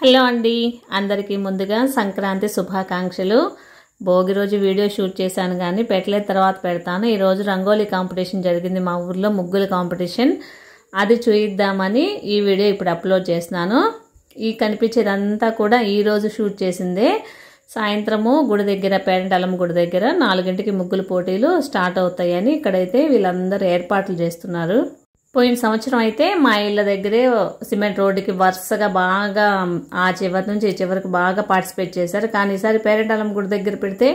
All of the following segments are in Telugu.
హలో అండి, అందరికీ ముందుగా సంక్రాంతి శుభాకాంక్షలు. భోగి రోజు వీడియో షూట్ చేశాను కానీ పెట్టలేదు, తర్వాత పెడతాను. ఈరోజు రంగోలీ కాంపిటీషన్ జరిగింది మా ఊర్లో, ముగ్గుల కాంపిటీషన్. అది చూయిద్దామని ఈ వీడియో ఇప్పుడు అప్లోడ్ చేస్తున్నాను. ఈ కనిపించేదంతా కూడా ఈరోజు షూట్ చేసిందే. సాయంత్రము గుడి దగ్గర, పేరంటాలమ్మ గుడి దగ్గర 4 ముగ్గుల పోటీలు స్టార్ట్ అవుతాయని ఇక్కడైతే వీళ్ళందరూ ఏర్పాట్లు చేస్తున్నారు. పోయిన సంవత్సరం అయితే మా ఇళ్ళ దగ్గరే సిమెంట్ రోడ్డుకి వరుసగా బాగా ఆ చివరి నుంచి ఈ చివరికి బాగా పార్టిసిపేట్ చేశారు. కానీ ఈసారి పేరంటాలమ్మ గుడి దగ్గర పెడితే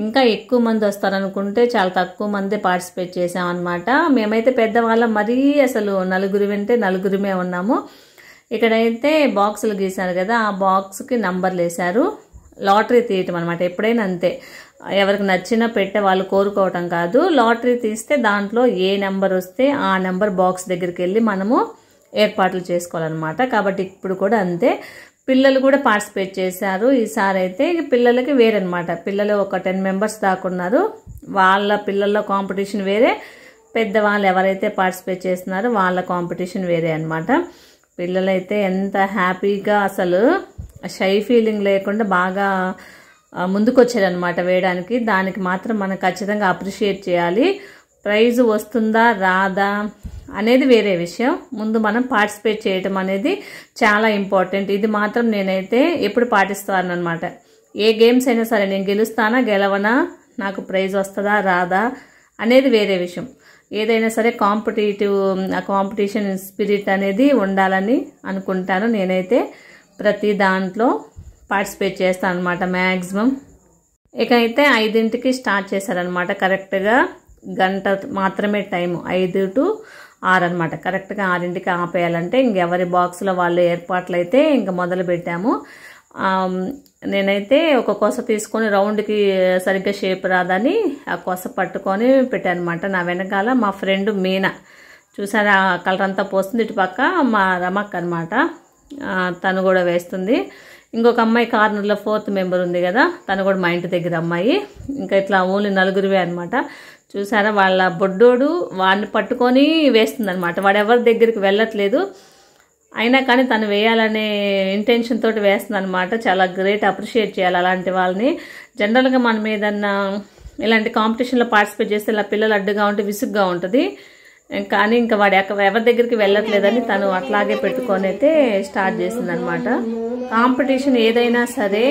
ఇంకా ఎక్కువ మంది వస్తారనుకుంటే చాలా తక్కువ మంది పార్టిసిపేట్ చేసామన్నమాట. మేమైతే పెద్దవాళ్ళం, మరీ అసలు నలుగురు వింటే నలుగురిమే ఉన్నాము. ఇక్కడైతే బాక్సులు గీశారు కదా, ఆ బాక్స్కి నంబర్లు వేశారు. లాటరీ తీయటం అనమాట. ఎప్పుడైనా అంతే, ఎవరికి నచ్చినా పెట్టే వాళ్ళు కోరుకోవటం కాదు. లాటరీ తీస్తే దాంట్లో ఏ నెంబర్ వస్తే ఆ నెంబర్ బాక్స్ దగ్గరికి వెళ్ళి మనము ఏర్పాట్లు చేసుకోవాలన్నమాట. కాబట్టి ఇప్పుడు కూడా అంతే. పిల్లలు కూడా పార్టిసిపేట్ చేశారు. ఈసారి అయితే పిల్లలకి వేరనమాట. పిల్లలు ఒక 10 మెంబర్స్ దాకా ఉన్నారు. వాళ్ళ పిల్లల కాంపిటీషన్ వేరే, పెద్దవాళ్ళు ఎవరైతే పార్టిసిపేట్ చేస్తున్నారో వాళ్ళ కాంపిటీషన్ వేరే అనమాట. పిల్లలైతే ఎంత హ్యాపీగా, అసలు షై ఫీలింగ్ లేకుండా బాగా ముందుకొచ్చారనమాట వేయడానికి. దానికి మాత్రం మనం ఖచ్చితంగా అప్రిషియేట్ చేయాలి. ప్రైజ్ వస్తుందా రాదా అనేది వేరే విషయం, ముందు మనం పార్టిసిపేట్ చేయటం అనేది చాలా ఇంపార్టెంట్. ఇది మాత్రం నేనైతే ఎప్పుడు పాటిస్తానమాట. ఏ గేమ్స్ అయినా సరే, నేను గెలుస్తానా గెలవనా, నాకు ప్రైజ్ వస్తుందా రాదా అనేది వేరే విషయం. ఏదైనా సరే కాంపిటీషన్ స్పిరిట్ అనేది ఉండాలని అనుకుంటాను. నేనైతే ప్రతి దాంట్లో పార్టిసిపేట్ చేస్తాను అనమాట మ్యాక్సిమం. ఇక అయితే 5ంటికి స్టార్ట్ చేశారనమాట. కరెక్ట్గా గంట మాత్రమే టైము, 5 to 6 అనమాట. కరెక్ట్గా 6ంటికి ఆపేయాలంటే ఇంకెవరి బాక్స్లో వాళ్ళు ఏర్పాట్లు అయితే ఇంకా మొదలు పెట్టాము. నేనైతే ఒక కొస తీసుకొని రౌండ్కి సరిగ్గా షేప్ రాదని ఆ కొస పట్టుకొని పెట్టాను అనమాట. నా వెనకాల మా ఫ్రెండ్ మీనా, చూసారా కలర్ అంతా పోస్తుంది. ఇటు పక్క మా రమక్ అనమాట, తను కూడా వేస్తుంది. ఇంకొక అమ్మాయి కార్నర్లో 4th మెంబర్ ఉంది కదా, తను కూడా మా ఇంటి దగ్గర అమ్మాయి. ఇంకా ఇట్లా ఓన్లీ నలుగురివే అనమాట. చూసారా వాళ్ళ బొడ్డోడు వాడిని పట్టుకొని వేస్తుంది అనమాట. వాడు ఎవరి దగ్గరికి వెళ్ళట్లేదు, అయినా కానీ తను వేయాలనే ఇంటెన్షన్ తోటి వేస్తుంది అనమాట. చాలా గ్రేట్, అప్రిషియేట్ చేయాలి అలాంటి వాళ్ళని. జనరల్గా మనం ఏదన్నా ఇలాంటి కాంపిటీషన్లో పార్టిసిపేట్ చేస్తే ఇలా పిల్లలు అడ్డుగా ఉంటే విసుగ్గా ఉంటుంది. కానీ ఇంకా వాడు ఎవరి దగ్గరికి వెళ్ళట్లేదని తను అట్లాగే పెట్టుకొని అయితే స్టార్ట్ చేసిందనమాట. కాంపిటీషన్ ఏదైనా సరే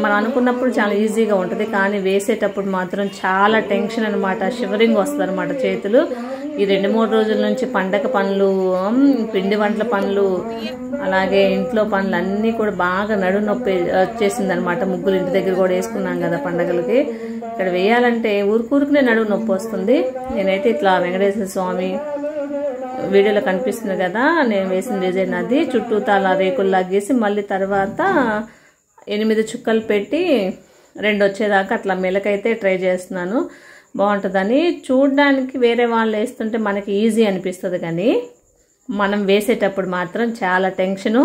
మనం అనుకున్నప్పుడు చాలా ఈజీగా ఉంటుంది, కానీ వేసేటప్పుడు మాత్రం చాలా టెన్షన్ అనమాట. షివరింగ్ వస్తుంది అనమాట చేతులు. ఈ 2-3 రోజుల నుంచి పండగ పనులు, పిండి వంటల పనులు, అలాగే ఇంట్లో పనులు అన్నీ కూడా బాగా నడుము నొప్పి వచ్చేసింది అనమాట. ముగ్గులు ఇంటి దగ్గర కూడా వేసుకున్నాం కదా పండగలకి. ఇక్కడ వేయాలంటే ఊరుకునే నడుము నొప్పి వస్తుంది. నేనైతే ఇట్లా వెంకటేశ్వర స్వామి వీడియోలో కనిపిస్తుంది కదా, నేను వేసిన డిజైన్ అది. చుట్టూ అలా రేకుల్లా గీసి మళ్ళీ తర్వాత 8 చుక్కలు పెట్టి 2 వచ్చేదాకా అట్లా మెలకైతే ట్రై చేస్తున్నాను. బాగుంటుందని. చూడడానికి వేరే వాళ్ళు వేస్తుంటే మనకి ఈజీ అనిపిస్తుంది, కానీ మనం వేసేటప్పుడు మాత్రం చాలా టెన్షను.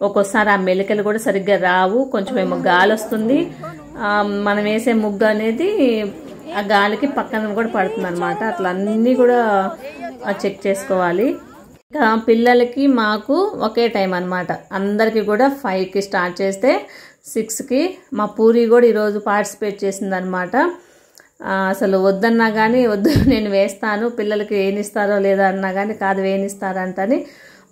ఒక్కోసారి ఆ మెలికలు కూడా సరిగ్గా రావు, కొంచెం ఏమో గాలి వస్తుంది. మనం వేసే ముగ్గు అనేది ఆ గాలికి పక్కన కూడా పడుతుంది అనమాట. అట్లా అన్నీ కూడా చెక్ చేసుకోవాలి. ఇంకా పిల్లలకి మాకు ఒకే టైం అనమాట. అందరికీ కూడా 5కి స్టార్ట్ చేస్తే 6కి మా పూరి కూడా ఈరోజు పార్టిసిపేట్ చేసిందనమాట. అసలు వద్దన్నా కానీ వద్దు నేను వేస్తాను, పిల్లలకి వేయనిస్తారో లేదా అన్నా కానీ కాదు వేయనిస్తారంటని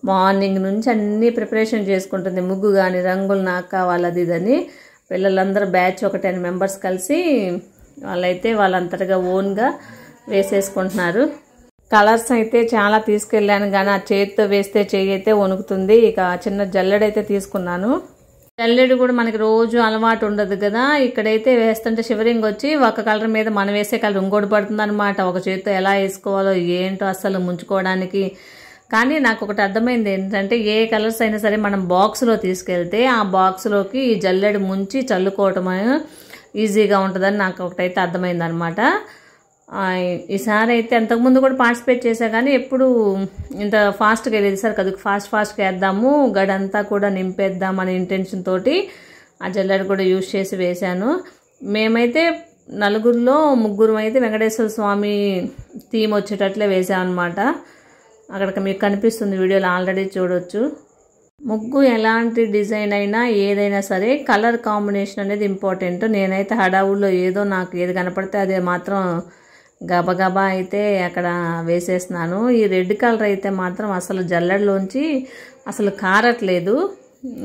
మార్నింగ్ నుంచి అన్నీ ప్రిపరేషన్ చేసుకుంటుంది. ముగ్గు కానీ రంగులు నాకు కావాలి అది ఇదని. పిల్లలందరూ బ్యాచ్ ఒక 10 మెంబర్స్ కలిసి వాళ్ళైతే వాళ్ళంతటిగా ఓన్గా వేసేసుకుంటున్నారు. కలర్స్ అయితే చాలా తీసుకెళ్ళాను, కానీ ఆ చేతితో వేస్తే చెయ్యి అయితే వణుకుతుంది. ఇక చిన్న జల్లెడైతే తీసుకున్నాను. జల్లెడు కూడా మనకి రోజు అలవాటు ఉండదు కదా, ఇక్కడైతే వేస్తుంటే షివరింగ్ వచ్చి ఒక కలర్ మీద మనం వేసే కలర్ ఇంకోటి పడుతుంది అనమాట. ఒక చేతితో ఎలా వేసుకోవాలో ఏంటో అసలు ముంచుకోవడానికి. కానీ నాకు ఒకటి అర్థమైంది ఏంటంటే, ఏ కలర్స్ అయినా సరే మనం బాక్స్లో తీసుకెళ్తే ఆ బాక్స్లోకి ఈ జల్లెడు ముంచి చల్లుకోవటం ఈజీగా ఉంటుందని నాకు ఒకటైతే అర్థమైంది అనమాట. ఈసారి అయితే అంతకుముందు కూడా పార్టిసిపేట్ చేశా, కానీ ఎప్పుడు ఇంత ఫాస్ట్గా వెళ్ళేది సార్ కదా, ఫాస్ట్గా వేద్దాము, గడంతా కూడా నింపేద్దాం అనే ఇంటెన్షన్ తోటి ఆ జల్లెడు కూడా యూజ్ చేసి వేశాను. మేమైతే 4గురిలో 3 అయితే వెంకటేశ్వర స్వామి థీమ్ వచ్చేటట్లే వేసామన్నమాట. అక్కడికి మీకు కనిపిస్తుంది వీడియోలో, ఆల్రెడీ చూడొచ్చు. ముగ్గు ఎలాంటి డిజైన్ అయినా ఏదైనా సరే కలర్ కాంబినేషన్ అనేది ఇంపార్టెంట్. నేనైతే హడావుల్లో ఏదో నాకు ఏది కనపడితే అదే మాత్రం గబగబా అయితే అక్కడ వేసేస్తున్నాను. ఈ రెడ్ కలర్ అయితే మాత్రం అసలు జల్లెడలోంచి అసలు కారట్లేదు.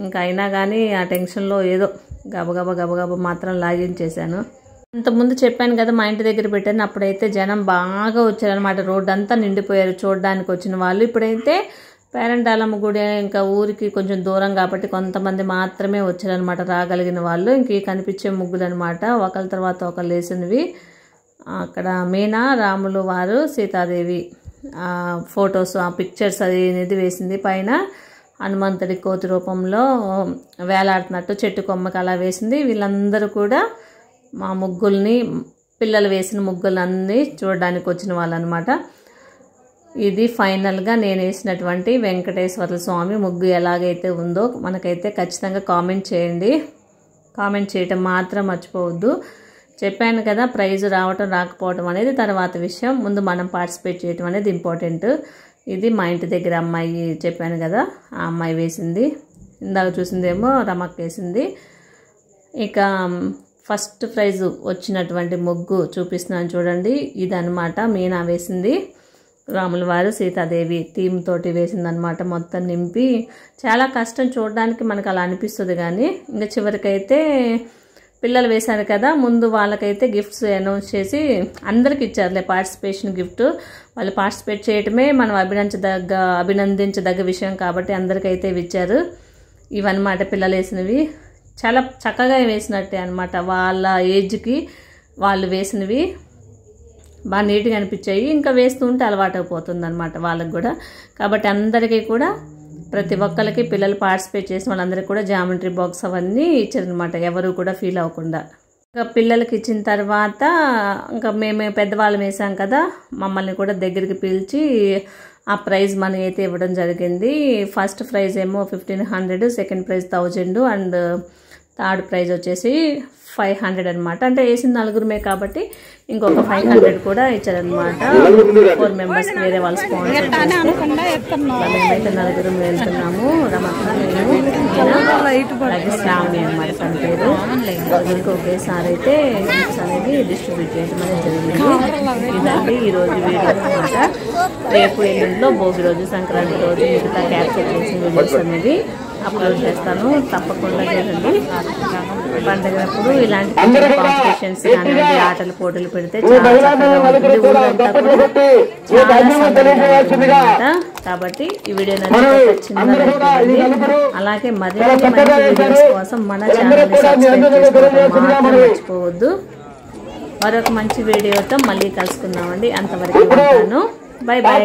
ఇంకా అయినా కానీ ఆ టెన్షన్లో ఏదో గబగబా మాత్రం లాగించేశాను. అంతకుముందు చెప్పాను కదా మా ఇంటి దగ్గర పెట్టాను, అప్పుడైతే జనం బాగా వచ్చారనమాట. రోడ్డు అంతా నిండిపోయారు చూడడానికి వచ్చిన వాళ్ళు. ఇప్పుడైతే పేరంటాలమ్మ గుడి ఇంకా ఊరికి కొంచెం దూరం కాబట్టి కొంతమంది మాత్రమే వచ్చారనమాట రాగలిగిన వాళ్ళు. ఇంక కనిపించే ముగ్గులు అనమాట, ఒకరి తర్వాత ఒకరు వేసినవి. అక్కడ మీనా, రాములు వారు, సీతాదేవి ఫొటోస్, ఆ పిక్చర్స్ అనేది వేసింది. పైన హనుమంతుడి కోతి రూపంలో వేలాడుతున్నట్టు చెట్టు కొమ్మకి అలా వేసింది. వీళ్ళందరూ కూడా మా ముగ్గుల్ని, పిల్లలు వేసిన ముగ్గులన్నీ చూడడానికి వచ్చిన వాళ్ళు అనమాట. ఇది ఫైనల్గా నేను వేసినటువంటి వెంకటేశ్వర స్వామి ముగ్గు ఎలాగైతే ఉందో మనకైతే ఖచ్చితంగా కామెంట్ చేయండి. కామెంట్ చేయటం మాత్రం మర్చిపోవద్దు. చెప్పాను కదా, ప్రైజ్ రావటం రాకపోవటం అనేది తర్వాత విషయం, ముందు మనం పార్టిసిపేట్ చేయటం అనేది ఇంపార్టెంట్. ఇది మా ఇంటి దగ్గర అమ్మాయి చెప్పాను కదా, ఆ అమ్మాయి వేసింది. ఇందాక చూసిందేమో రమక్ వేసింది. ఇక ఫస్ట్ ప్రైజ్ వచ్చినటువంటి ముగ్గు చూపిస్తున్నాను చూడండి. ఇదనమాట మీనా వేసింది. రాముల వారు, సీతాదేవి థీమ్ తోటి వేసిందనమాట. మొత్తం నింపి చాలా కష్టం చూడడానికి మనకు అలా అనిపిస్తుంది. కానీ ఇంకా చివరికైతే పిల్లలు వేశారు కదా, ముందు వాళ్ళకైతే గిఫ్ట్స్ అనౌన్స్ చేసి అందరికి ఇచ్చారులే పార్టిసిపేషన్ గిఫ్ట్. వాళ్ళు పార్టిసిపేట్ చేయటమే మనం అభినందించదగ్గ విషయం కాబట్టి అందరికైతే ఇచ్చారు. ఇవన్నమాట పిల్లలు వేసినవి. చాలా చక్కగా వేసినట్టే అనమాట. వాళ్ళ ఏజ్కి వాళ్ళు వేసినవి బాగా నీట్గా అనిపించాయి. ఇంకా వేస్తూ ఉంటే అలవాటు అయిపోతుంది అనమాట వాళ్ళకి కూడా. కాబట్టి అందరికీ కూడా ప్రతి ఒక్కరికి పిల్లలు పార్టిసిపేట్ చేసిన వాళ్ళందరికీ కూడా జామెట్రీ బాక్స్ అవన్నీ ఇచ్చారనమాట, ఎవరు కూడా ఫీల్ అవ్వకుండా. ఇంకా పిల్లలకి ఇచ్చిన తర్వాత ఇంకా మేము పెద్దవాళ్ళం వేసాం కదా, మమ్మల్ని కూడా దగ్గరికి పిలిచి ఆ ప్రైజ్ మనీ అయితే ఇవ్వడం జరిగింది. ఫస్ట్ ప్రైజ్ ఏమో 1500, second prize 1000 and third prize వచ్చేసి 500 అనమాట. అంటే వేసిన నలుగురమే కాబట్టి ఇంకొక 500 కూడా ఇచ్చారనమాట. 4 మెంబర్స్ వేరే వాళ్ళు స్పాన్సర్ చేస్తే మేమైతే నలుగురం వెళ్తున్నాము. రమక్క, నేను, శ్రావణి అనమాట తన పేరు. నలుగురికి ఒకేసారి అయితే గిఫ్ట్స్ అనేది డిస్ట్రిబ్యూట్ చేయడం అనేది జరిగింది. ఇదండి ఈరోజు వీడియో అనమాట. రేపు ఎల్లుండిలో భోగి రోజు, సంక్రాంతి రోజు మిగతా క్యాప్చర్ చేసిన వీడియోస్ అనేవి అప్లోడ్ చేస్తాను. తప్పకుండా చూడండి. పండుగప్పుడు ఇలాంటి కాంపిటీషన్స్ కానివ్వండి, ఆటలు పోటీలు పెడితే చాలా చక్కగా ఉంటుంది. ఊరంతా కూడా చాలా సందడిగా అనమాట. కాబట్టి ఈ వీడియో నచ్చితే అలాగే మరిన్ని మంచి వీడియోస్ కోసం మన ఛానల్ని సబ్స్క్రైబ్ చేసుకోవడం మాత్రం మర్చిపోవద్దు. మరొక మంచి వీడియోతో మళ్ళీ కలుసుకుందామండి. అంతవరకు ఉంటాను. By by.